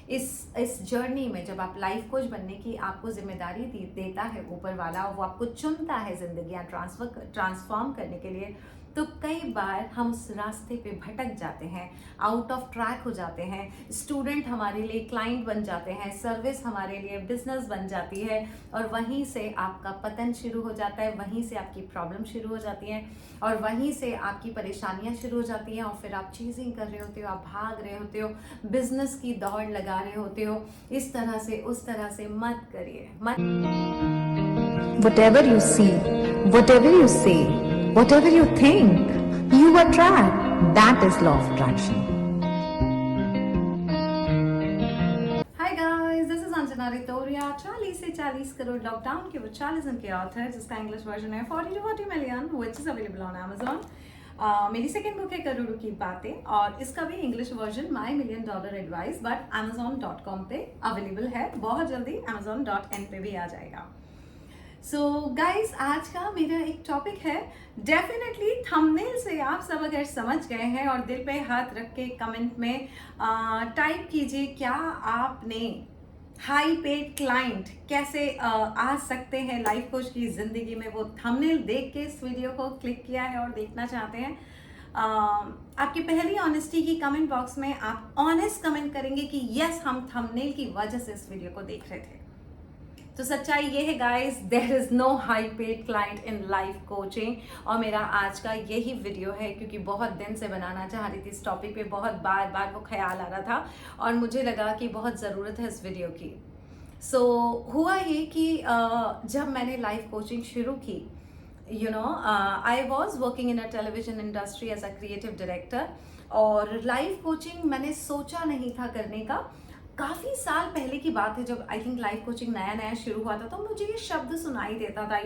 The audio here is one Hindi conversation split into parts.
इस जर्नी में जब आप लाइफ कोच बनने की आपको जिम्मेदारी देता है ऊपर वाला, और वो आपको चुनता है जिंदगी ट्रांसफॉर्म करने के लिए, तो कई बार हम उस रास्ते पे भटक जाते हैं, आउट ऑफ ट्रैक हो जाते हैं। स्टूडेंट हमारे लिए क्लाइंट बन जाते हैं, सर्विस हमारे लिए बिजनेस बन जाती है, और वहीं से आपका पतन शुरू हो जाता है, वहीं से आपकी प्रॉब्लम शुरू हो जाती है, और वहीं से आपकी परेशानियां शुरू हो जाती हैं। और फिर आप चीजिंग कर रहे होते हो, आप भाग रहे होते हो, बिजनेस की दौड़ लगा रहे होते हो। इस तरह से उस तरह से मत करिए, मत। Whatever you see, whatever you say, whatever you think, you attract. That is law of attraction. Hi guys, this is Anjana Ritoria. 40 से 40 करोड़ लॉकडाउन के वोचालिज्म के ऑथर, जिसका इंग्लिश वर्जन है 40 to 40 million, which is available on Amazon। मेरी सेकेंड बुक है करोड़ों की बातें, और इसका भी English version my $1 million advice, but Amazon.com पे अवेलेबल है। बहुत जल्दी Amazon.in पे भी आ जाएगा। सो गाइज, आज का मेरा एक टॉपिक है, डेफिनेटली थंबनेल से आप सब अगर समझ गए हैं, और दिल पे हाथ रख के कमेंट में टाइप कीजिए, क्या आपने हाई पेड क्लाइंट कैसे आ सकते हैं लाइफ कोच की जिंदगी में, वो थंबनेल देख के इस वीडियो को क्लिक किया है और देखना चाहते हैं। आपकी पहली ऑनेस्टी की कमेंट बॉक्स में आप ऑनेस्ट कमेंट करेंगे कि यस, हम थंबनेल की वजह से इस वीडियो को देख रहे थे। तो सच्चाई ये है guys, there is no high paid client in life coaching. और मेरा आज का यही वीडियो है, क्योंकि बहुत दिन से बनाना चाह रही थी इस टॉपिक पे, बहुत बार बार वो ख्याल आ रहा था, और मुझे लगा कि बहुत ज़रूरत है इस वीडियो की। सो हुआ ये कि जब मैंने लाइफ कोचिंग शुरू की, I was working in a television industry as a creative director, और लाइफ कोचिंग मैंने सोचा नहीं था करने का। काफ़ी साल पहले की बात है, जब आई थिंक लाइफ कोचिंग नया नया शुरू हुआ था, तो मुझे ये शब्द सुनाई देता था,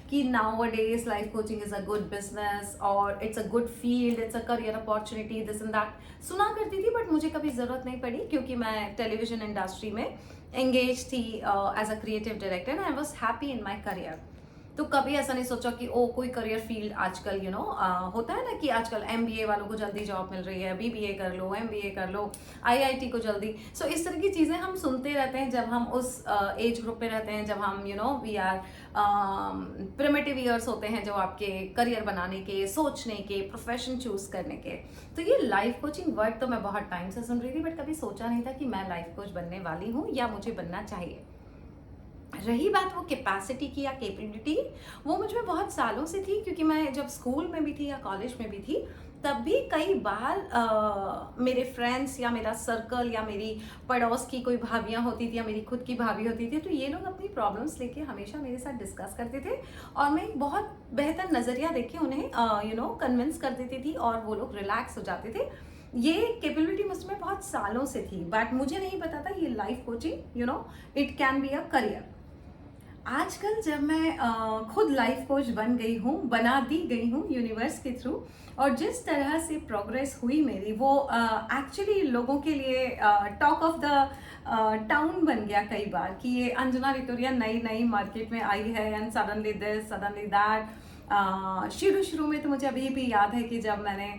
कि nowadays life coaching is a good business, और it's a good field, it's a career opportunity, this and that सुना करती थी। बट मुझे कभी ज़रूरत नहीं पड़ी, क्योंकि मैं टेलीविजन इंडस्ट्री में एंगेज थी as a creative director, and I was happy in my career. तो कभी ऐसा नहीं सोचा कि ओ कोई करियर फील्ड आजकल होता है ना, कि आजकल MBA वालों को जल्दी जॉब मिल रही है, BBA कर लो, MBA कर लो, IIT को जल्दी। सो इस तरह की चीज़ें हम सुनते रहते हैं जब हम उस एज ग्रुप पे रहते हैं, जब हम वी आर प्रिमिटिव ईयर्स होते हैं, जो आपके करियर बनाने के, सोचने के, प्रोफेशन चूज करने के। तो ये लाइफ कोचिंग वर्ड तो मैं बहुत टाइम से सुन रही थी, बट कभी सोचा नहीं था कि मैं लाइफ कोच बनने वाली हूँ या मुझे बनना चाहिए। रही बात वो कैपेसिटी की या कैपेबिलिटी, वो मुझ में बहुत सालों से थी, क्योंकि मैं जब स्कूल में भी थी या कॉलेज में भी थी, तब भी कई बार मेरे फ्रेंड्स या मेरा सर्कल या मेरी पड़ोस की कोई भाभियाँ होती थी या मेरी खुद की भाभी होती थी, तो ये लोग अपनी प्रॉब्लम्स लेके हमेशा मेरे साथ डिस्कस करते थे, और मैं एक बहुत बेहतर नज़रिया देके उन्हें कन्विंस कर देती थी, और वो लोग रिलैक्स हो जाते थे। ये कैपेबिलिटी मुझमें बहुत सालों से थी, बट मुझे नहीं पता था ये life coaching it can be a career. आजकल जब मैं खुद लाइफ कोच बना दी गई हूँ यूनिवर्स के थ्रू, और जिस तरह से प्रोग्रेस हुई मेरी, वो एक्चुअली लोगों के लिए टॉक ऑफ द टाउन बन गया कई बार, कि ये अंजना रितोरिया नई नई मार्केट में आई है, and suddenly this suddenly that. शुरू में तो मुझे अभी भी याद है कि जब मैंने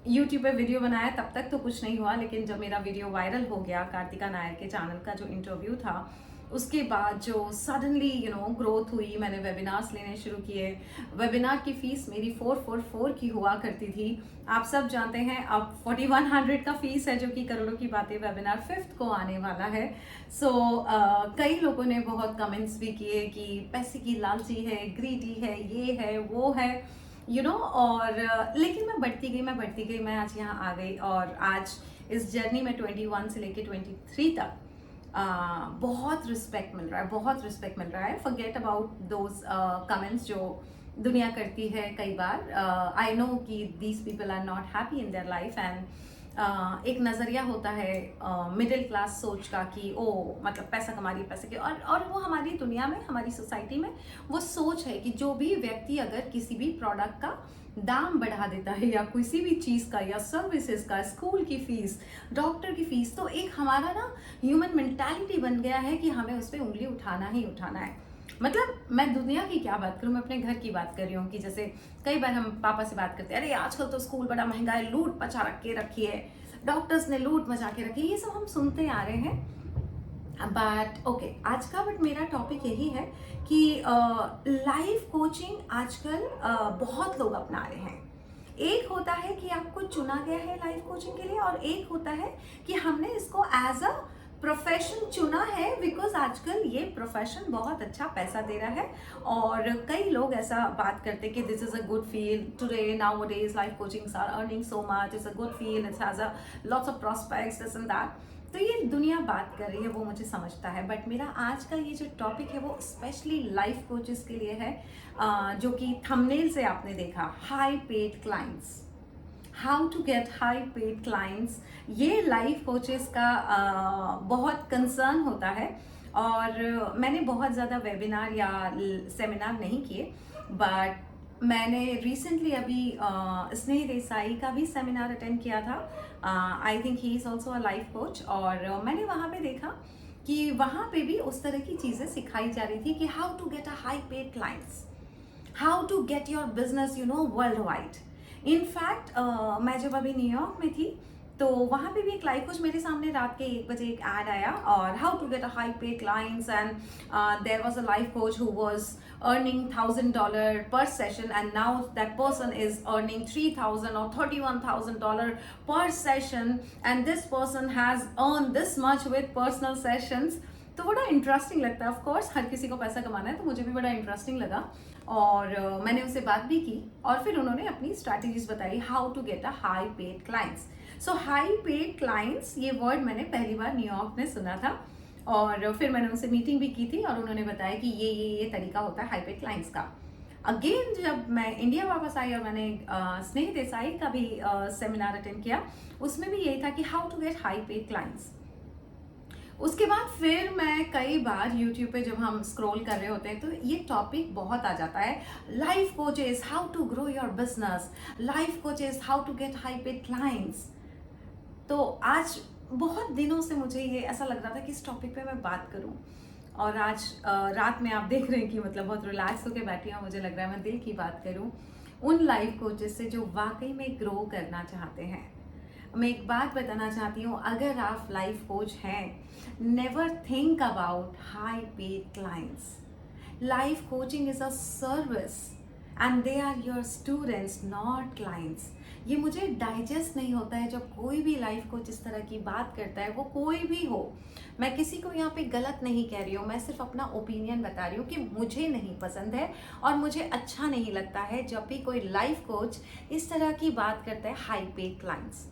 यूट्यूब पे वीडियो बनाया, तब तक तो कुछ नहीं हुआ, लेकिन जब मेरा वीडियो वायरल हो गया, कार्तिका नायर के चैनल का जो इंटरव्यू था, उसके बाद जो सडनली ग्रोथ हुई, मैंने वेबिनार्स लेने शुरू किए। वेबिनार की फीस मेरी 444 की हुआ करती थी, आप सब जानते हैं अब 4100 का फीस है, जो कि करोड़ों की बातें वेबिनार 5th को आने वाला है। सो कई लोगों ने बहुत कमेंट्स भी किए कि पैसे की लालची है, ग्रीडी है, ये है वो है, और लेकिन मैं बढ़ती गई, मैं आज यहाँ आ गई, और आज इस जर्नी में 21 से लेके 23 तक बहुत रिस्पेक्ट मिल रहा है। फॉरगेट अबाउट दोज कमेंट्स जो दुनिया करती है कई बार। आई नो कि these people are not happy in their life, and एक नज़रिया होता है मिडिल क्लास सोच का, कि ओ मतलब पैसा कमा रही है, पैसे के, और वो हमारी दुनिया में, हमारी सोसाइटी में वो सोच है कि जो भी व्यक्ति अगर किसी भी प्रोडक्ट का दाम बढ़ा देता है, या किसी भी चीज़ का, या सर्विसेज का, स्कूल की फीस, डॉक्टर की फीस, तो एक हमारा ना ह्यूमन मेंटालिटी बन गया है कि हमें उस पर उंगली उठाना ही उठाना है। मतलब मैं दुनिया की क्या बात करूं, मैं अपने घर की बात कर रही हूँ, कि जैसे कई बार हम पापा से बात करते हैं, अरे आजकल तो स्कूल बड़ा महंगा है, लूट मचा रखी है, डॉक्टर्स ने लूट मचा के रखी है, ये सब हम सुनते आ रहे हैं। बट ओके, आज का मेरा टॉपिक यही है कि लाइफ कोचिंग आजकल बहुत लोग अपना रहे हैं। एक होता है कि आपको चुना गया है लाइफ कोचिंग के लिए, और एक होता है कि हमने इसको एज अ प्रोफेशन चुना है, बिकॉज आजकल ये प्रोफेशन बहुत अच्छा पैसा दे रहा है। और कई लोग ऐसा बात करते हैं कि this is a good field today, nowadays life coachings are earning so much, it's a good field, it's has a lots of prospects, this and that. तो ये दुनिया बात कर रही है, वो मुझे समझता है, बट मेरा आज का ये जो टॉपिक है वो स्पेशली लाइफ कोचेस के लिए है, जो कि थंबनेल से आपने देखा, high paid clients, how to get high paid clients. ये लाइफ कोचेस का बहुत कंसर्न होता है। और मैंने बहुत ज़्यादा वेबिनार या सेमिनार नहीं किए, बट मैंने रिसेंटली अभी स्नेह देसाई का भी सेमिनार अटेंड किया था। I think he is also a life coach, और मैंने वहाँ पे देखा कि वहाँ पे भी उस तरह की चीज़ें सिखाई जा रही थी कि how to get a high paid clients, how to get your business worldwide. In fact मैं जब अभी न्यूयॉर्क में थी तो वहाँ पे भी एक लाइफ कोच मेरे सामने रात के 1 बजे एक ऐड आया, और how to get a high paid clients, and there was a life coach who was earning $1,000 per session, and now that person is earning $3,000 or $31,000 per session, and this person has earned this much with personal sessions। तो बड़ा इंटरेस्टिंग लगता है। ऑफ कोर्स हर किसी को पैसा कमाना है, तो मुझे भी बड़ा इंटरेस्टिंग लगा, और मैंने उनसे बात भी की, और फिर उन्होंने अपनी स्ट्रैटेजीज बताई how to get a high paid clients. So high paid clients, ये वर्ड मैंने पहली बार न्यूयॉर्क में सुना था, और फिर मैंने उनसे मीटिंग भी की थी, और उन्होंने बताया कि ये तरीका होता है हाई पेड क्लाइंट्स का। अगेन जब मैं इंडिया वापस आई और मैंने स्नेह देसाई का भी सेमिनार अटेंड किया, उसमें भी यही था कि how to get high paid clients. उसके बाद फिर मैं कई बार YouTube पे जब हम स्क्रॉल कर रहे होते हैं तो ये टॉपिक बहुत आ जाता है, life coaches how to grow your business, life coaches how to get high paid clients. तो आज बहुत दिनों से मुझे ये ऐसा लग रहा था कि इस टॉपिक पे मैं बात करूं, और आज रात में आप देख रहे हैं कि मतलब बहुत रिलैक्स होकर बैठी हूँ, मुझे लग रहा है मैं दिल की बात करूं उन लाइफ कोचेस से जो वाकई में ग्रो करना चाहते हैं। मैं एक बात बताना चाहती हूँ, अगर आप लाइफ कोच हैं, never think about high paid clients. Life coaching is a service and they are your students, not clients. ये मुझे डाइजेस्ट नहीं होता है जब कोई भी लाइफ कोच इस तरह की बात करता है, वो कोई भी हो। मैं किसी को यहाँ पे गलत नहीं कह रही हूँ, मैं सिर्फ अपना ओपिनियन बता रही हूँ कि मुझे नहीं पसंद है और मुझे अच्छा नहीं लगता है जब भी कोई लाइफ कोच इस तरह की बात करता है high paid clients.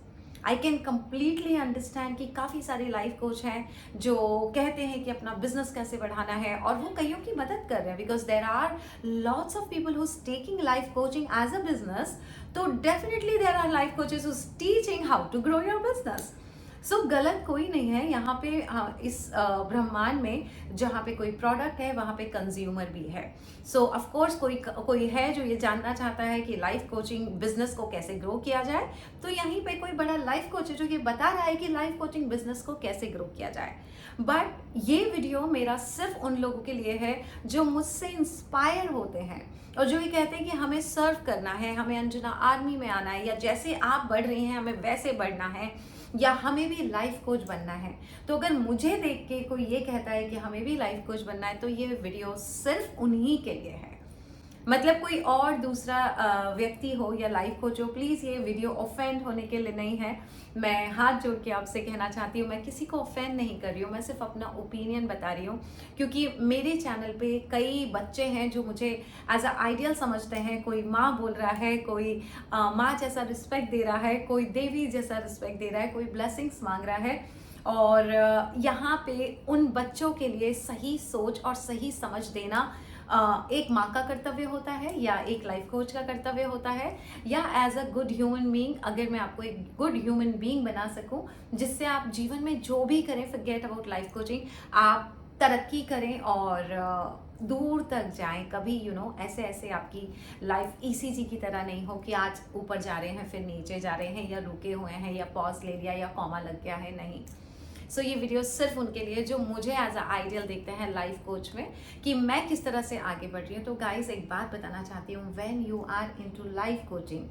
I can completely understand कि काफ़ी सारे लाइफ कोच हैं जो कहते हैं कि अपना बिजनेस कैसे बढ़ाना है, और वो कईयों की मदद कर रहे हैं, because there are lots of people who's taking life coaching as a business. तो definitely there are life coaches who's teaching how to grow your business. So गलत कोई नहीं है यहाँ पे। इस ब्रह्मांड में जहाँ पे कोई प्रोडक्ट है वहाँ पे कंज्यूमर भी है। सो ऑफ कोर्स कोई है जो ये जानना चाहता है कि लाइफ कोचिंग बिजनेस को कैसे ग्रो किया जाए, तो यहीं पे कोई बड़ा लाइफ कोच है जो ये बता रहा है कि लाइफ कोचिंग बिजनेस को कैसे ग्रो किया जाए। बट ये वीडियो मेरा सिर्फ उन लोगों के लिए है जो मुझसे इंस्पायर होते हैं और जो ये कहते हैं कि हमें सर्व करना है, हमें अंजना आर्मी में आना है, या जैसे आप बढ़ रही हैं हमें वैसे बढ़ना है, या हमें भी लाइफ कोच बनना है। तो अगर मुझे देख के कोई ये कहता है कि हमें भी लाइफ कोच बनना है, तो ये वीडियो सिर्फ उन्हीं के लिए है। मतलब कोई और दूसरा व्यक्ति हो या लाइफ कोच हो, प्लीज़ ये वीडियो ऑफेंड होने के लिए नहीं है। मैं हाथ जोड़ के आपसे कहना चाहती हूँ, मैं किसी को ऑफेंड नहीं कर रही हूँ, मैं सिर्फ अपना ओपिनियन बता रही हूँ, क्योंकि मेरे चैनल पे कई बच्चे हैं जो मुझे एज अ आइडियल समझते हैं। कोई माँ बोल रहा है, कोई माँ जैसा रिस्पेक्ट दे रहा है, कोई देवी जैसा रिस्पेक्ट दे रहा है, कोई ब्लेसिंग्स मांग रहा है। और यहाँ पे उन बच्चों के लिए सही सोच और सही समझ देना एक माँ का कर्तव्य होता है, या एक लाइफ कोच का कर्तव्य होता है, या as a good human being, अगर मैं आपको एक गुड ह्यूमन बीइंग बना सकूं जिससे आप जीवन में जो भी करें, फॉरगेट अबाउट लाइफ कोचिंग, आप तरक्की करें और दूर तक जाएं। कभी ऐसे ऐसे आपकी लाइफ ईसीजी की तरह नहीं हो कि आज ऊपर जा रहे हैं फिर नीचे जा रहे हैं, या रुके हुए हैं, या पॉज ले लिया, या कॉमा लग गया है, नहीं। सो ये वीडियो सिर्फ उनके लिए जो मुझे एज अ आइडियल देखते हैं लाइफ कोच में, कि मैं किस तरह से आगे बढ़ रही हूँ। तो गाइस एक बात बताना चाहती हूँ, when you are into life coaching,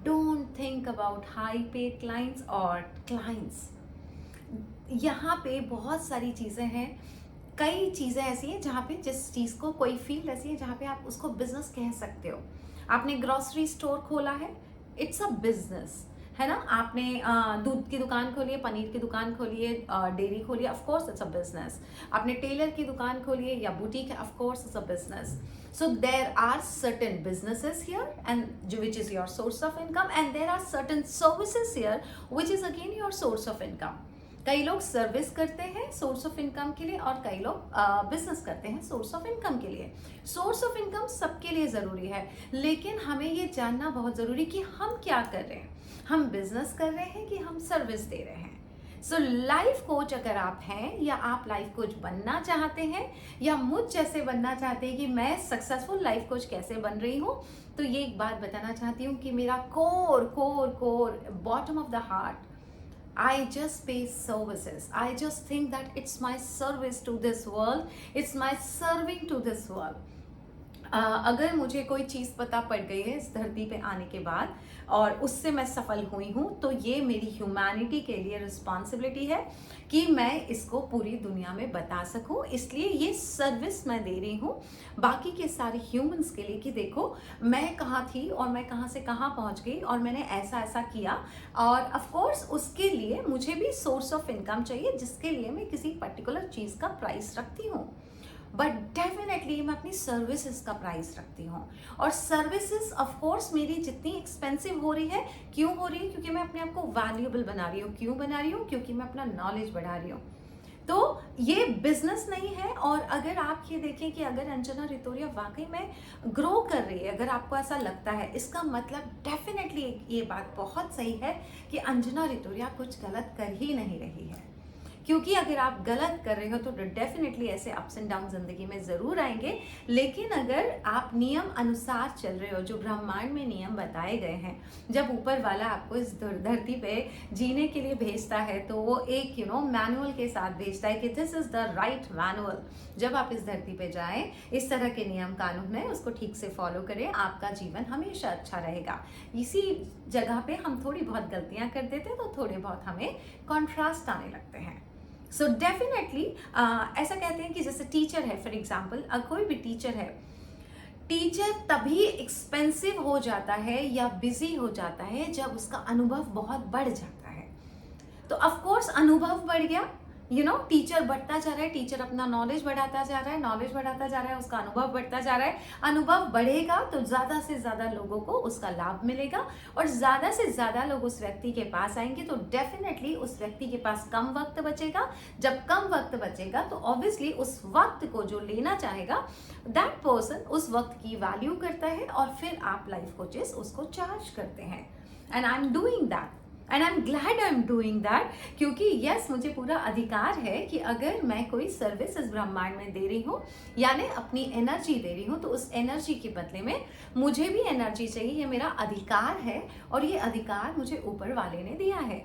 don't think about high paid clients और क्लाइंट्स। यहाँ पे बहुत सारी चीज़ें हैं, कई चीज़ें ऐसी हैं जहाँ पे जिस चीज़ को कोई फील्ड ऐसी है जहाँ पे आप उसको बिजनेस कह सकते हो। आपने ग्रोसरी स्टोर खोला है, इट्स अ बिजनेस, है ना। आपने दूध की दुकान खोली है, पनीर की दुकान खोली है, डेयरी खोली है, of course it's a business. आपने टेलर की दुकान खोली है या बुटीक है, of course it's a business. So there are certain businesses here and which is your source of income, and there are certain services here which is again your source of income. कई लोग सर्विस करते हैं सोर्स ऑफ इनकम के लिए और कई लोग बिजनेस करते हैं सोर्स ऑफ इनकम के लिए। सोर्स ऑफ इनकम सबके लिए ज़रूरी है, लेकिन हमें ये जानना बहुत ज़रूरी कि हम क्या कर रहे हैं, हम बिजनेस कर रहे हैं कि हम सर्विस दे रहे हैं। सो लाइफ कोच अगर आप हैं या आप लाइफ कोच बनना चाहते हैं या मुझ जैसे बनना चाहते हैं कि मैं सक्सेसफुल लाइफ कोच कैसे बन रही हूँ, तो ये एक बात बताना चाहती हूँ कि मेरा core core core bottom of the heart, I just pay services. I just think that it's my service to this world. It's my serving to this world. अगर मुझे कोई चीज़ पता पड़ गई है इस धरती पे आने के बाद और उससे मैं सफल हुई हूँ, तो ये मेरी ह्यूमैनिटी के लिए रिस्पॉन्सिबिलिटी है कि मैं इसको पूरी दुनिया में बता सकूँ। इसलिए ये सर्विस मैं दे रही हूँ बाकी के सारे ह्यूमंस के लिए कि देखो मैं कहाँ थी और मैं कहाँ से कहाँ पहुँच गई और मैंने ऐसा ऐसा किया, और ऑफ कोर्स उसके लिए मुझे भी सोर्स ऑफ इनकम चाहिए जिसके लिए मैं किसी पर्टिकुलर चीज़ का प्राइस रखती हूँ। बट डेफिनेटली मैं अपनी सर्विसेज का प्राइस रखती हूँ, और सर्विसेज ऑफ कोर्स मेरी जितनी एक्सपेंसिव हो रही है, क्यों हो रही है, क्योंकि मैं अपने आप को वैल्यूएबल बना रही हूँ। क्यों बना रही हूँ? क्योंकि मैं अपना नॉलेज बढ़ा रही हूँ। तो ये बिजनेस नहीं है। और अगर आप ये देखें कि अगर अंजना रितोरिया वाकई में ग्रो कर रही है, अगर आपको ऐसा लगता है, इसका मतलब डेफिनेटली ये बात बहुत सही है कि अंजना रितोरिया कुछ गलत कर ही नहीं रही है। क्योंकि अगर आप गलत कर रहे हो तो डेफिनेटली ऐसे अप्स एंड डाउन जिंदगी में ज़रूर आएंगे, लेकिन अगर आप नियम अनुसार चल रहे हो, जो ब्रह्मांड में नियम बताए गए हैं, जब ऊपर वाला आपको इस धरती पे जीने के लिए भेजता है तो वो एक मैनुअल के साथ भेजता है कि this is the right manual. जब आप इस धरती पे जाएं, इस तरह के नियम कानून है उसको ठीक से फॉलो करें, आपका जीवन हमेशा अच्छा रहेगा। इसी जगह पे हम थोड़ी बहुत गलतियां कर देते हैं तो थोड़े बहुत हमें कॉन्ट्रास्ट आने लगते हैं। सो डेफिनेटली ऐसा कहते हैं कि जैसे टीचर है, फॉर एग्जाम्पल कोई भी टीचर है, टीचर तभी एक्सपेंसिव हो जाता है या बिजी हो जाता है जब उसका अनुभव बहुत बढ़ जाता है। तो ऑफ कोर्स अनुभव बढ़ गया, टीचर बढ़ता जा रहा है, टीचर अपना नॉलेज बढ़ाता जा रहा है, नॉलेज बढ़ाता जा रहा है, उसका अनुभव बढ़ता जा रहा है। अनुभव बढ़ेगा तो ज़्यादा से ज़्यादा लोगों को उसका लाभ मिलेगा और ज़्यादा से ज़्यादा लोग उस व्यक्ति के पास आएंगे, तो डेफिनेटली उस व्यक्ति के पास कम वक्त बचेगा। जब कम वक्त बचेगा तो ऑब्वियसली उस वक्त को जो लेना चाहेगा, दैट पर्सन उस वक्त की वैल्यू करता है और फिर आप लाइफ कोचेस उसको चार्ज करते हैं। And I am doing that and I am glad I am doing that, क्योंकि यस मुझे पूरा अधिकार है कि अगर मैं कोई सर्विस इस ब्रह्मांड में दे रही हूँ, यानी अपनी एनर्जी दे रही हूँ, तो उस एनर्जी के बदले में मुझे भी एनर्जी चाहिए। ये मेरा अधिकार है और ये अधिकार मुझे ऊपर वाले ने दिया है।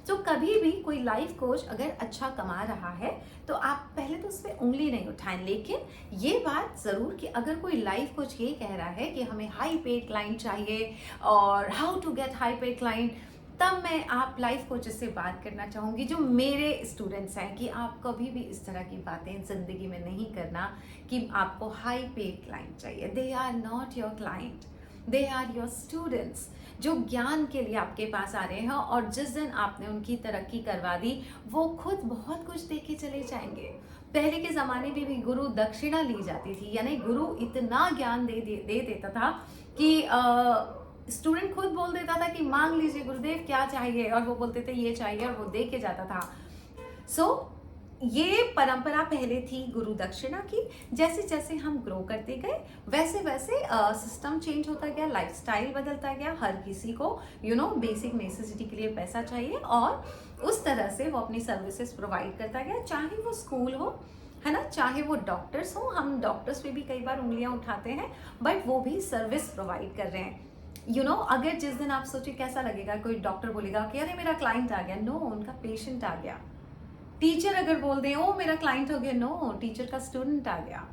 तो कभी भी कोई लाइफ कोच अगर अच्छा कमा रहा है तो आप पहले तो उस पर उंगली नहीं उठाएं, लेकिन ये बात ज़रूर कि अगर कोई लाइफ कोच ये कह रहा है कि हमें हाई पेड क्लाइंट चाहिए और how to get high paid client, तब मैं आप लाइफ कोचेस से बात करना चाहूँगी जो मेरे स्टूडेंट्स हैं कि आप कभी भी इस तरह की बातें ज़िंदगी में नहीं करना कि आपको हाई पेड क्लाइंट चाहिए। They are not your client, they are your students जो ज्ञान के लिए आपके पास आ रहे हैं, और जिस दिन आपने उनकी तरक्की करवा दी वो खुद बहुत कुछ दे के चले जाएंगे। पहले के ज़माने में भी गुरु दक्षिणा ली जाती थी, यानी गुरु इतना ज्ञान दे देता था कि स्टूडेंट खुद बोल देता था कि मांग लीजिए गुरुदेव क्या चाहिए, और वो बोलते थे ये चाहिए और वो दे के जाता था। सो ये परंपरा पहले थी गुरु दक्षिणा की। जैसे जैसे हम ग्रो करते गए वैसे वैसे सिस्टम चेंज होता गया, लाइफस्टाइल बदलता गया। हर किसी को बेसिक नेसेसिटी के लिए पैसा चाहिए और उस तरह से वो अपनी सर्विसेज प्रोवाइड करता गया, चाहे वो स्कूल हो, है ना, चाहे वो डॉक्टर्स हो। हम डॉक्टर्स पे भी कई बार उंगलियां उठाते हैं, बट वो भी सर्विस प्रोवाइड कर रहे हैं। अगर जिस दिन आप सोचिए कैसा लगेगा, कोई डॉक्टर बोलेगा कि अरे मेरा क्लाइंट आ गया, नो उनका पेशेंट आ गया। टीचर अगर बोल दें ओ मेरा क्लाइंट हो गया, नो टीचर का स्टूडेंट आ गया।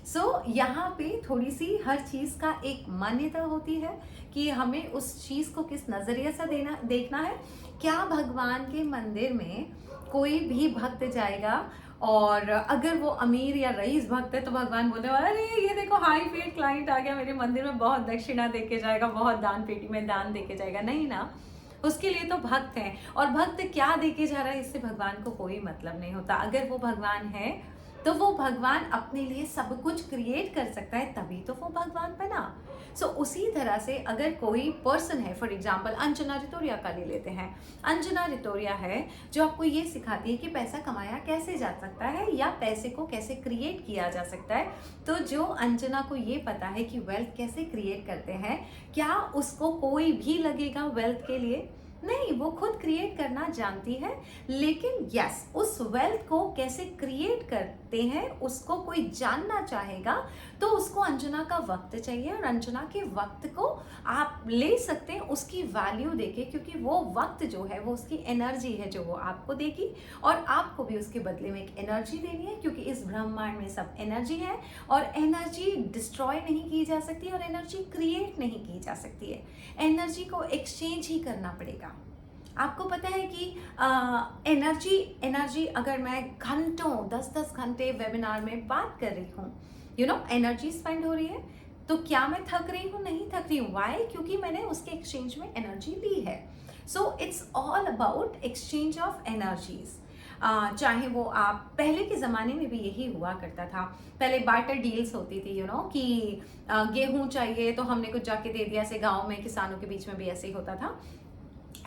सो यहाँ पे थोड़ी सी हर चीज़ का एक मान्यता होती है कि हमें उस चीज़ को किस नज़रिए से देखना है। क्या भगवान के मंदिर में कोई भी भक्त जाएगा और अगर वो अमीर या रईस भक्त है तो भगवान बोलते हैं अरे ये देखो हाई पेड क्लाइंट आ गया मेरे मंदिर में, बहुत दक्षिणा दे के जाएगा, बहुत दान पेटी में दान दे के जाएगा। नहीं ना, उसके लिए तो भक्त है, और भक्त क्या दे के जा रहा है इससे भगवान को कोई मतलब नहीं होता। अगर वो भगवान है तो वो भगवान अपने लिए सब कुछ क्रिएट कर सकता है, तभी तो वो भगवान बना। उसी तरह से अगर कोई पर्सन है, फॉर एग्जाम्पल अंजना रितोरिया का ले लेते हैं। अंजना रितोरिया है जो आपको ये सिखाती है कि पैसा कमाया कैसे जा सकता है या पैसे को कैसे क्रिएट किया जा सकता है। तो जो अंजना को ये पता है कि वेल्थ कैसे क्रिएट करते हैं, क्या उसको कोई भी लगेगा वेल्थ के लिए? नहीं, वो खुद क्रिएट करना जानती है। लेकिन यस, उस वेल्थ को कैसे क्रिएट करते हैं उसको कोई जानना चाहेगा तो उसको अंजना का वक्त चाहिए, और अंजना के वक्त को आप ले सकते हैं उसकी वैल्यू देके, क्योंकि वो वक्त जो है वो उसकी एनर्जी है जो वो आपको देगी, और आपको भी उसके बदले में एक एनर्जी देनी है, क्योंकि इस ब्रह्मांड में सब एनर्जी है और एनर्जी डिस्ट्रॉय नहीं की जा सकती और एनर्जी क्रिएट नहीं की जा सकती है। एनर्जी को एक्सचेंज ही करना पड़ेगा। आपको पता है कि एनर्जी अगर मैं घंटों 10-10 घंटे वेबिनार में बात कर रही हूँ, एनर्जी स्पेंड हो रही है, तो क्या मैं थक रही हूँ? नहीं थक रही हूँ। वाई? क्योंकि मैंने उसके एक्सचेंज में एनर्जी ली है। So it's all about exchange of energies. चाहे वो आप पहले के ज़माने में भी यही हुआ करता था। पहले बार्टर डील्स होती थी, कि गेहूं चाहिए तो हमने कुछ जाके दे दिया। ऐसे गाँव में किसानों के बीच में भी ऐसे ही होता था।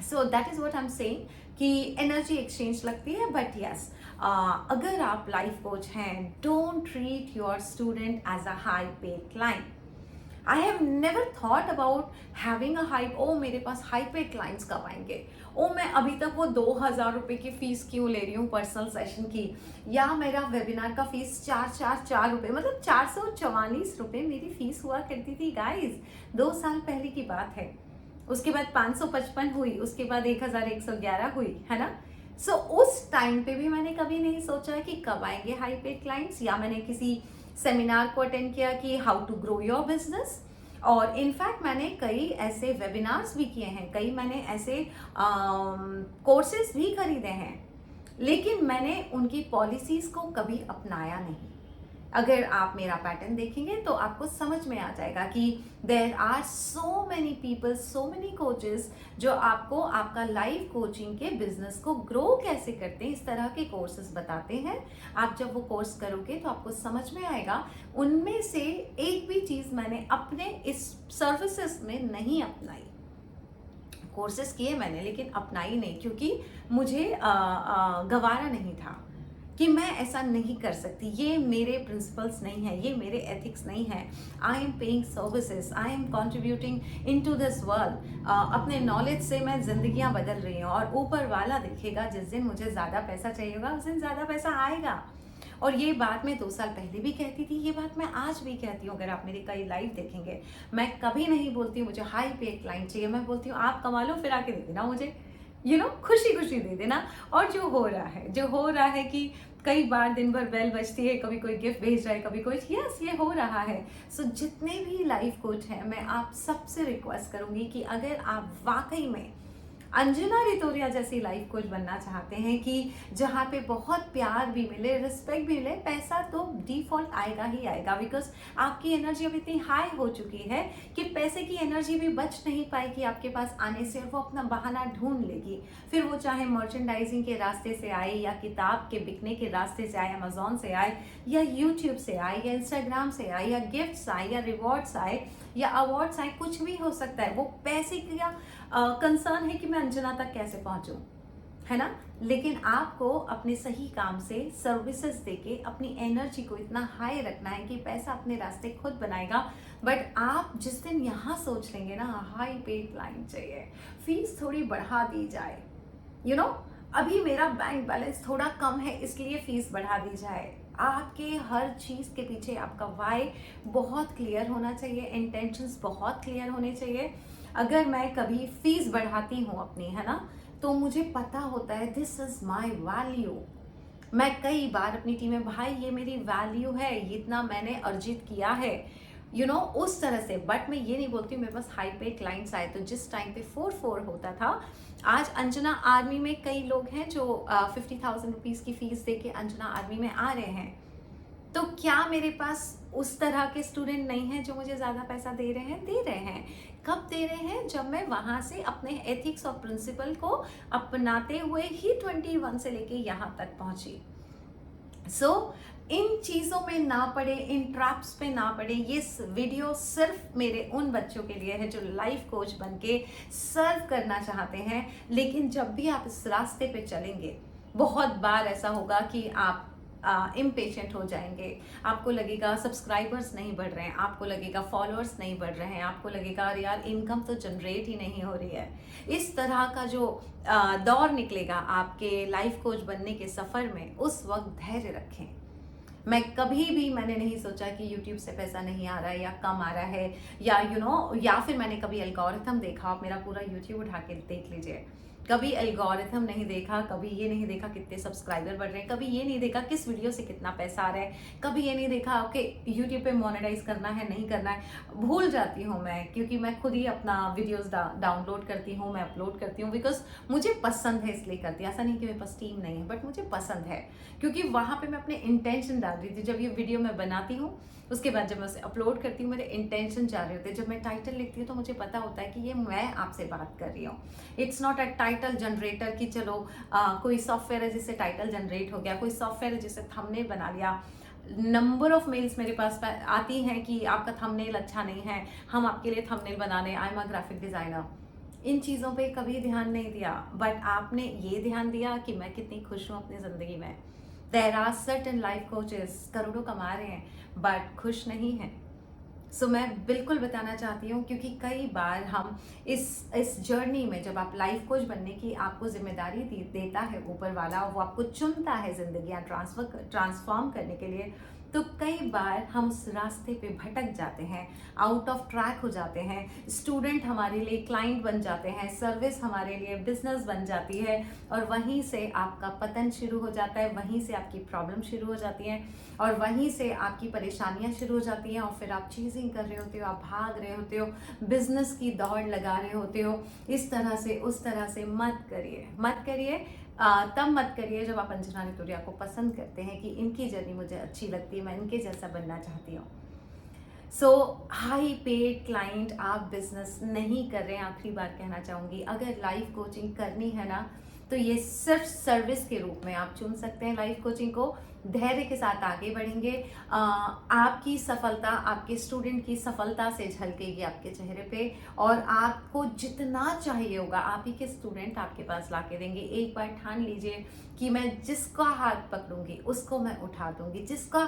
So that is what I am saying कि एनर्जी एक्सचेंज लगती है। बट यस, अगर आप लाइफ कोच हैं, don't treat your student as a high paid client. I have never thought about having a high, ओ मेरे पास हाई पेड क्लाइंट्स कब आएंगे, ओ मैं अभी तक वो 2000 रुपये की फीस क्यों ले रही हूँ पर्सनल सेशन की, या मेरा वेबिनार का फीस 4 रुपये, मतलब 444 रुपये मेरी फीस हुआ करती थी गाइज। 2 साल पहले की बात है। उसके बाद 555 हुई, उसके बाद 1111 हुई, है ना। सो उस टाइम पे भी मैंने कभी नहीं सोचा कि कब आएंगे हाई पेड क्लाइंट्स, या मैंने किसी सेमिनार को अटेंड किया कि how to grow your business. और इनफैक्ट मैंने कई ऐसे वेबिनार्स भी किए हैं, कई मैंने ऐसे कोर्सेज भी खरीदे हैं, लेकिन मैंने उनकी पॉलिसीज को कभी अपनाया नहीं। अगर आप मेरा पैटर्न देखेंगे तो आपको समझ में आ जाएगा कि there are so many people, so many coaches जो आपको आपका लाइफ कोचिंग के बिजनेस को ग्रो कैसे करते हैं इस तरह के कोर्सेज बताते हैं। आप जब वो कोर्स करोगे तो आपको समझ में आएगा। उनमें से एक भी चीज़ मैंने अपने इस सर्विसेज में नहीं अपनाई। कोर्सेज किए मैंने लेकिन अपनाई नहीं, क्योंकि मुझे गवारा नहीं था कि मैं ऐसा नहीं कर सकती। ये मेरे प्रिंसिपल्स नहीं है, ये मेरे एथिक्स नहीं है। I am paying services, I am contributing into this world. अपने नॉलेज से मैं जिंदगियां बदल रही हूँ, और ऊपर वाला देखेगा जिस दिन मुझे ज़्यादा पैसा चाहिए होगा उस दिन ज़्यादा पैसा आएगा। और ये बात मैं 2 साल पहले भी कहती थी, ये बात मैं आज भी कहती हूँ। अगर आप मेरे कई लाइव देखेंगे, मैं कभी नहीं बोलती हूँ मुझे हाई पेड क्लाइंट चाहिए। मैं बोलती हूँ आप कमा लो, फिर आके दे देना मुझे, खुशी खुशी दे देना। और जो हो रहा है कि कई बार दिन भर बेल बजती है, कभी कोई गिफ्ट भेज रहा है, कभी कोई, यस ये हो रहा है। सो जितने भी लाइफ कोच हैं, मैं आप सबसे रिक्वेस्ट करूंगी कि अगर आप वाकई में अंजना रितोरिया जैसी लाइफ कोच बनना चाहते हैं कि जहाँ पे बहुत प्यार भी मिले, रिस्पेक्ट भी मिले, पैसा तो डिफॉल्ट आएगा ही आएगा, बिकॉज आपकी एनर्जी अब इतनी हाई हो चुकी है कि पैसे की एनर्जी भी बच नहीं पाएगी आपके पास आने से, और वो अपना बहाना ढूंढ लेगी। फिर वो चाहे मर्चेंडाइजिंग के रास्ते से आए, या किताब के बिकने के रास्ते से आए, अमेजोन से आए, या यूट्यूब से आए, या इंस्टाग्राम से आए, या गिफ्ट्स आए, या रिवॉर्ड्स आए, या अवार्ड्स आए, कुछ भी हो सकता है। वो पैसे का कंसर्न है कि मैं अंजना तक कैसे पहुंचूं, है ना। लेकिन आपको अपने सही काम से सर्विसेज देके अपनी एनर्जी को इतना हाई रखना है कि पैसा अपने रास्ते खुद बनाएगा। बट आप जिस दिन यहाँ सोच लेंगे ना हाई पेड क्लाइंट चाहिए, फीस थोड़ी बढ़ा दी जाए, अभी मेरा बैंक बैलेंस थोड़ा कम है इसलिए फीस बढ़ा दी जाए, आपके हर चीज़ के पीछे आपका वाई बहुत क्लियर होना चाहिए, इंटेंशंस बहुत क्लियर होने चाहिए। अगर मैं कभी फीस बढ़ाती हूँ अपनी, है ना, तो मुझे पता होता है दिस इज माय वैल्यू। मैं कई बार अपनी टीम में, भाई ये मेरी वैल्यू है, ये इतना मैंने अर्जित किया है, उस तरह से। बट मैं ये नहीं बोलती हूँ मेरे पास हाई पे क्लाइंट्स आए तो जिस टाइम पे 4-4 होता था, आज अंजना आर्मी में कई लोग हैं जो 50,000 रुपीज़ की फीस दे के अंजना आर्मी में आ रहे हैं। तो क्या मेरे पास उस तरह के स्टूडेंट नहीं हैं जो मुझे ज़्यादा पैसा दे रहे हैं? दे रहे हैं। कब दे रहे हैं? जब मैं वहाँ से अपने एथिक्स और प्रिंसिपल को अपनाते हुए ही 21 से लेके यहाँ तक पहुँची। इन चीज़ों में ना पड़े, इन ट्रैप्स पे ना पड़े। ये वीडियो सिर्फ मेरे उन बच्चों के लिए है जो लाइफ कोच बन के सर्व करना चाहते हैं। लेकिन जब भी आप इस रास्ते पे चलेंगे, बहुत बार ऐसा होगा कि आप इम्पेशेंट हो जाएंगे। आपको लगेगा सब्सक्राइबर्स नहीं बढ़ रहे हैं, आपको लगेगा फॉलोअर्स नहीं बढ़ रहे हैं, आपको लगेगा अरे यार इनकम तो जनरेट ही नहीं हो रही है। इस तरह का जो दौर निकलेगा आपके लाइफ कोच बनने के सफ़र में, उस वक्त धैर्य रखें। मैंने नहीं सोचा कि YouTube से पैसा नहीं आ रहा है या कम आ रहा है, या फिर मैंने कभी एल्गोरिथम देखा। आप मेरा पूरा YouTube उठा के देख लीजिए, कभी एल्गोरिथम नहीं देखा, कभी ये नहीं देखा कितने सब्सक्राइबर बढ़ रहे हैं, कभी ये नहीं देखा किस वीडियो से कितना पैसा आ रहा है, कभी ये नहीं देखा ओके यूट्यूब पे मोनेटाइज करना है नहीं करना है। भूल जाती हूँ मैं, क्योंकि मैं खुद ही अपना वीडियोस डाउनलोड करती हूँ, मैं अपलोड करती हूँ, बिकॉज मुझे पसंद है इसलिए करती हूँ। ऐसा नहीं कि मेरे पास टीम नहीं है, बट मुझे पसंद है, क्योंकि वहाँ पर मैं अपने इंटेंशन डाल रही थी। जब ये वीडियो मैं बनाती हूँ, उसके बाद जब मैं उसे अपलोड करती हूँ, मेरे इंटेंशन जा रहे होते हैं। जब मैं टाइटल लिखती हूँ तो मुझे पता होता है कि ये मैं आपसे बात कर रही हूँ। It's not a title generator कि चलो कोई सॉफ्टवेयर है जिससे टाइटल जनरेट हो गया, कोई सॉफ्टवेयर है जिससे थंबनेल बना लिया। नंबर ऑफ मेल्स मेरे पास आती हैं कि आपका थंबनेल अच्छा नहीं है, हम आपके लिए थंबनेल बनाने, I am a graphic designer. इन चीज़ों पे कभी ध्यान नहीं दिया, बट आपने ये ध्यान दिया कि मैं कितनी खुश हूँ अपनी ज़िंदगी में। There are certain life coaches करोड़ों कमा रहे हैं बट खुश नहीं हैं। मैं बिल्कुल बताना चाहती हूँ, क्योंकि कई बार हम इस जर्नी में, जब आप लाइफ कोच बनने की आपको जिम्मेदारी देता है ऊपर वाला, वो आपको चुनता है जिंदगियाँ ट्रांसफॉर्म करने के लिए, तो कई बार हम उस रास्ते पे भटक जाते हैं, आउट ऑफ ट्रैक हो जाते हैं। स्टूडेंट हमारे लिए क्लाइंट बन जाते हैं, सर्विस हमारे लिए बिजनेस बन जाती है, और वहीं से आपका पतन शुरू हो जाता है, वहीं से आपकी प्रॉब्लम शुरू हो जाती हैं, और वहीं से आपकी परेशानियां शुरू हो जाती हैं। और फिर आप चीजिंग कर रहे होते हो, आप भाग रहे होते हो, बिजनेस की दौड़ लगा रहे होते हो। इस तरह से उस तरह से मत करिए। तब मत करिए जब आप अंजना रितोरिया को पसंद करते हैं कि इनकी जर्नी मुझे अच्छी लगती है, मैं इनके जैसा बनना चाहती हूँ। हाई पेड क्लाइंट आप बिजनेस नहीं कर रहे हैं। आखिरी बार कहना चाहूँगी, अगर लाइफ कोचिंग करनी है ना, तो ये सिर्फ सर्विस के रूप में आप चुन सकते हैं लाइफ कोचिंग को। धैर्य के साथ आगे बढ़ेंगे, आपकी सफलता आपके स्टूडेंट की सफलता से झलकेगी आपके चेहरे पे, और आपको जितना चाहिए होगा आप ही के स्टूडेंट आपके पास ला के देंगे। एक बार ठान लीजिए कि मैं जिसका हाथ पकड़ूंगी उसको मैं उठा दूंगी, जिसका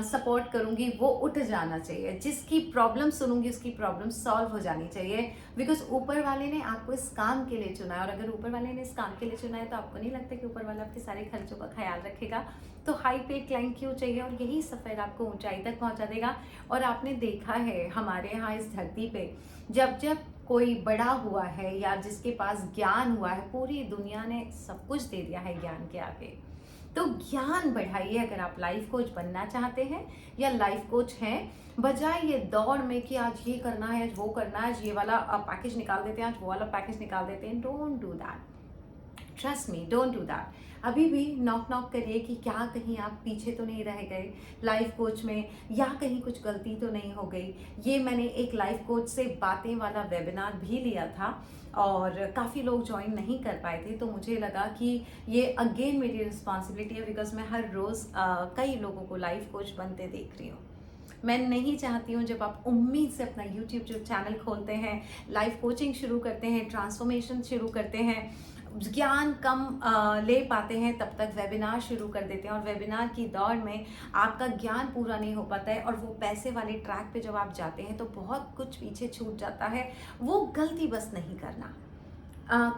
सपोर्ट करूंगी वो उठ जाना चाहिए, जिसकी प्रॉब्लम सुनूंगी उसकी प्रॉब्लम सॉल्व हो जानी चाहिए। बिकॉज ऊपर वाले ने आपको इस काम के लिए चुना है, और अगर ऊपर वाले ने इस काम के लिए चुना है तो आपको नहीं लगता कि ऊपर वाला आपके सारे खर्चों का ख्याल रखेगा? तो हाई पेड क्लाइंट क्यों चाहिए? और यही सफ़र आपको ऊंचाई तक पहुंचा देगा। और आपने देखा है हमारे यहाँ इस धरती पे, जब जब कोई बड़ा हुआ है या जिसके पास ज्ञान हुआ है, पूरी दुनिया ने सब कुछ दे दिया है ज्ञान के आगे। तो ज्ञान बढ़ाइए अगर आप लाइफ कोच बनना चाहते हैं या लाइफ कोच हैं, बजाय ये दौड़ में कि आज ये करना है, आज वो करना है, आज ये वाला पैकेज निकाल देते हैं, आज वो वाला पैकेज निकाल देते हैं। Don't do that, trust me, don't do that. अभी भी नॉक करिए कि क्या कहीं आप पीछे तो नहीं रह गए लाइफ कोच में, या कहीं कुछ गलती तो नहीं हो गई। ये मैंने एक लाइफ कोच से बातें वाला वेबिनार भी लिया था और काफ़ी लोग ज्वाइन नहीं कर पाए थे, तो मुझे लगा कि ये अगेन मेरी रिस्पॉन्सिबिलिटी है, बिकॉज मैं हर रोज़ कई लोगों को लाइफ कोच बनते देख रही हूँ। मैं नहीं चाहती हूँ जब आप उम्मीद से अपना यूट्यूब जो चैनल खोलते हैं, लाइफ कोचिंग शुरू करते हैं, ट्रांसफॉर्मेशन शुरू करते हैं, ज्ञान कम ले पाते हैं, तब तक वेबिनार शुरू कर देते हैं, और वेबिनार की दौड़ में आपका ज्ञान पूरा नहीं हो पाता है, और वो पैसे वाले ट्रैक पे जब आप जाते हैं तो बहुत कुछ पीछे छूट जाता है। वो गलती बस नहीं करना।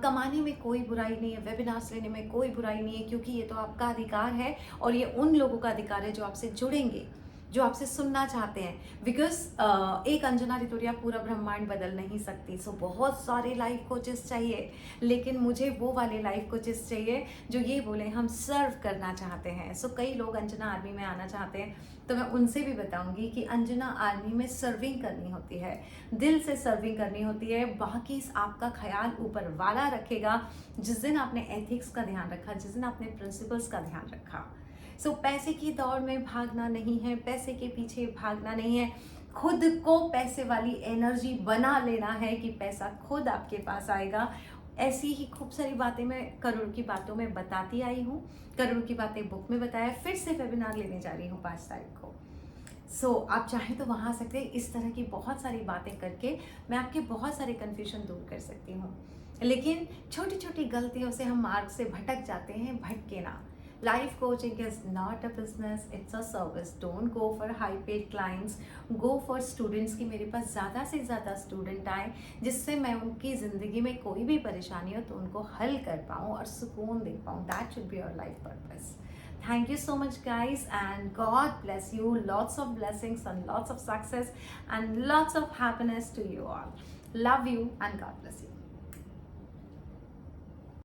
कमाने में कोई बुराई नहीं है, वेबिनार्स लेने में कोई बुराई नहीं है, क्योंकि ये तो आपका अधिकार है, और ये उन लोगों का अधिकार है जो आपसे जुड़ेंगे। जो आपसे सुनना चाहते हैं। बिकॉज एक अंजना रितोरिया पूरा ब्रह्मांड बदल नहीं सकती। सो बहुत सारे लाइफ कोचेस चाहिए, लेकिन मुझे वो वाले लाइफ कोचेस चाहिए जो ये बोले हम सर्व करना चाहते हैं। सो कई लोग अंजना आर्मी में आना चाहते हैं, तो मैं उनसे भी बताऊंगी कि अंजना आर्मी में सर्विंग करनी होती है, दिल से सर्विंग करनी होती है। बाकी आपका ख्याल ऊपर वाला रखेगा जिस दिन आपने एथिक्स का ध्यान रखा, जिस दिन आपने प्रिंसिपल्स का ध्यान रखा। सो पैसे की दौड़ में भागना नहीं है, पैसे के पीछे भागना नहीं है, खुद को पैसे वाली एनर्जी बना लेना है कि पैसा खुद आपके पास आएगा। ऐसी ही खूब सारी बातें मैं करोड़ की बातों में बताती आई हूँ, करोड़ की बातें बुक में बताया, फिर से वेबिनार लेने जा रही हूँ 5 तारीख को। सो आप चाहें तो वहाँ आ सकते हैं। इस तरह की बहुत सारी बातें करके मैं आपके बहुत सारे कन्फ्यूजन दूर कर सकती हूँ। लेकिन छोटी छोटी गलतियों से हम मार्ग से भटक जाते हैं, भटके ना। Life coaching is not a business, it's a service. Don't go for high paid clients, go for students की मेरे पास ज़्यादा से ज़्यादा स्टूडेंट आए, जिससे मैं उनकी ज़िंदगी में कोई भी परेशानी हो तो उनको हल कर पाऊँ और सुकून दे पाऊँ। That should be your life purpose. Thank you so much, guys, and God bless you. Lots of blessings and lots of success and lots of happiness to you all. Love you and God bless you.